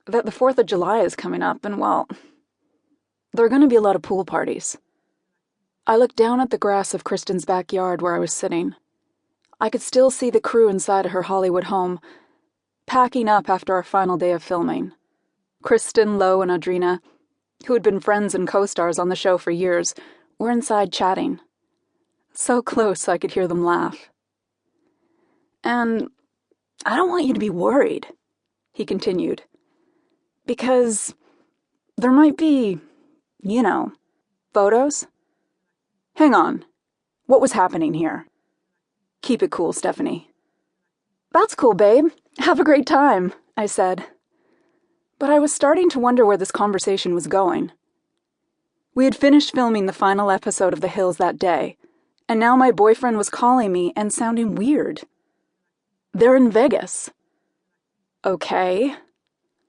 that the 4th of July is coming up, and well, there are going to be a lot of pool parties. I looked down at the grass of Kristen's backyard where I was sitting. I could still see the crew inside her Hollywood home, packing up after our final day of filming. Kristen, Lo, and Audrina, who had been friends and co-stars on the show for years, were inside chatting. So close I could hear them laugh. "And I don't want you to be worried," he continued, "because there might be, photos." "Hang on. What was happening here?" "Keep it cool, Stephanie." "That's cool, babe. Have a great time," I said. But I was starting to wonder where this conversation was going. We had finished filming the final episode of The Hills that day, and now my boyfriend was calling me and sounding weird. "They're in Vegas." "Okay.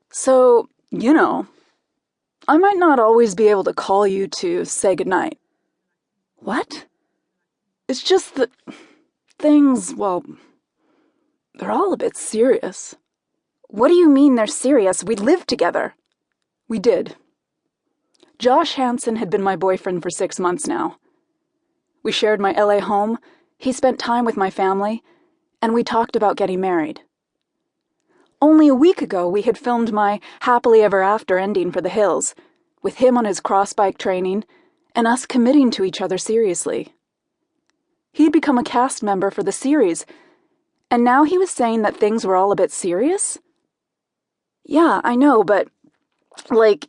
So, I might not always be able to call you to say goodnight." "What?" "It's just that things, well, they're all a bit serious." "What do you mean they're serious? We lived together." "We did. Josh Hansen had been my boyfriend for 6 months now. We shared my LA home, he spent time with my family, and we talked about getting married. Only a week ago we had filmed my happily ever after ending for The Hills, with him on his cross-bike training, and us committing to each other seriously. He'd become a cast member for the series, and now he was saying that things were all a bit serious? "Yeah, I know, but,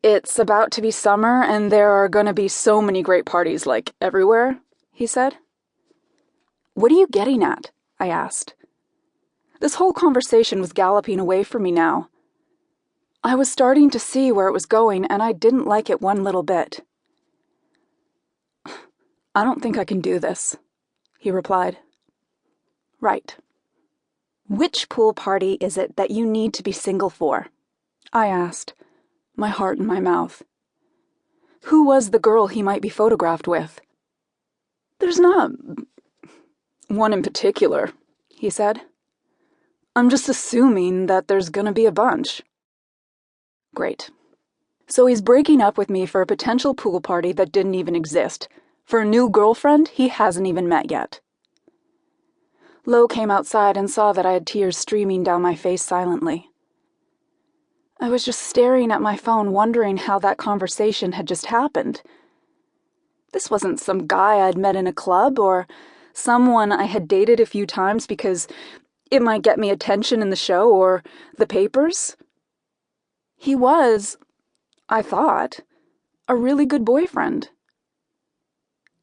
it's about to be summer and there are gonna be so many great parties, everywhere," he said. "What are you getting at?" I asked. This whole conversation was galloping away from me now. I was starting to see where it was going, and I didn't like it one little bit. "I don't think I can do this," he replied. "Right. Which pool party is it that you need to be single for?" I asked, my heart in my mouth. Who was the girl he might be photographed with? "There's not one in particular," he said. "I'm just assuming that there's gonna be a bunch." Great. So he's breaking up with me for a potential pool party that didn't even exist, for a new girlfriend he hasn't even met yet. Lo came outside and saw that I had tears streaming down my face silently. I was just staring at my phone, wondering how that conversation had just happened. This wasn't some guy I'd met in a club or someone I had dated a few times because it might get me attention in the show or the papers. He was, I thought, a really good boyfriend.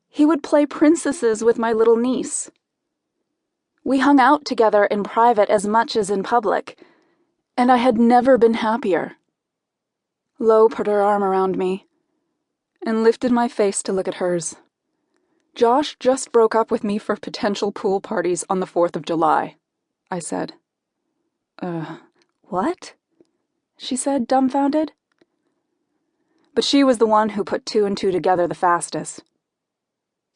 He would play princesses with my little niece. We hung out together in private as much as in public, and I had never been happier. Lo put her arm around me and lifted my face to look at hers. "Josh just broke up with me for potential pool parties on the 4th of July, I said. What?" she said, dumbfounded. But she was the one who put 2 and 2 together the fastest.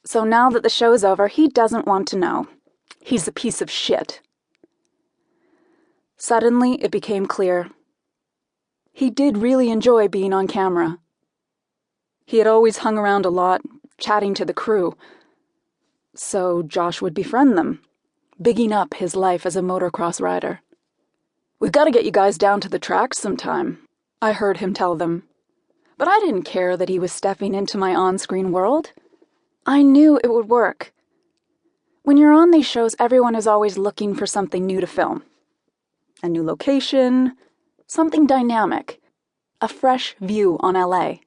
"So now that the show's over, he doesn't want to know. He's a piece of shit." Suddenly, it became clear. He did really enjoy being on camera. He had always hung around a lot, chatting to the crew. So Josh would befriend them, bigging up his life as a motocross rider. "We've got to get you guys down to the tracks sometime," I heard him tell them. But I didn't care that he was stepping into my on-screen world. I knew it would work. When you're on these shows, everyone is always looking for something new to film. A new location, something dynamic, a fresh view on LA.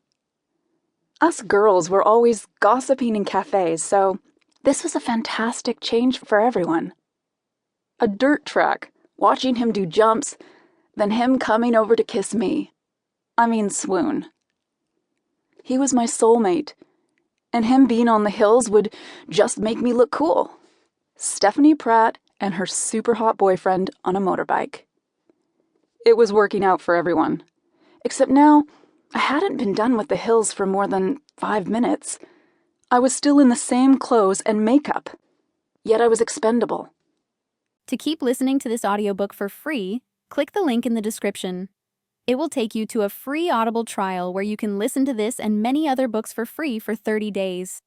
Us girls were always gossiping in cafes, so this was a fantastic change for everyone. A dirt track, watching him do jumps, then him coming over to kiss me. Swoon. He was my soulmate, and him being on the hills would just make me look cool. Stephanie Pratt and her super hot boyfriend on a motorbike. It was working out for everyone. Except now, I hadn't been done with the hills for more than 5 minutes. I was still in the same clothes and makeup, yet I was expendable. To keep listening to this audiobook for free, click the link in the description. It will take you to a free Audible trial where you can listen to this and many other books for free for 30 days.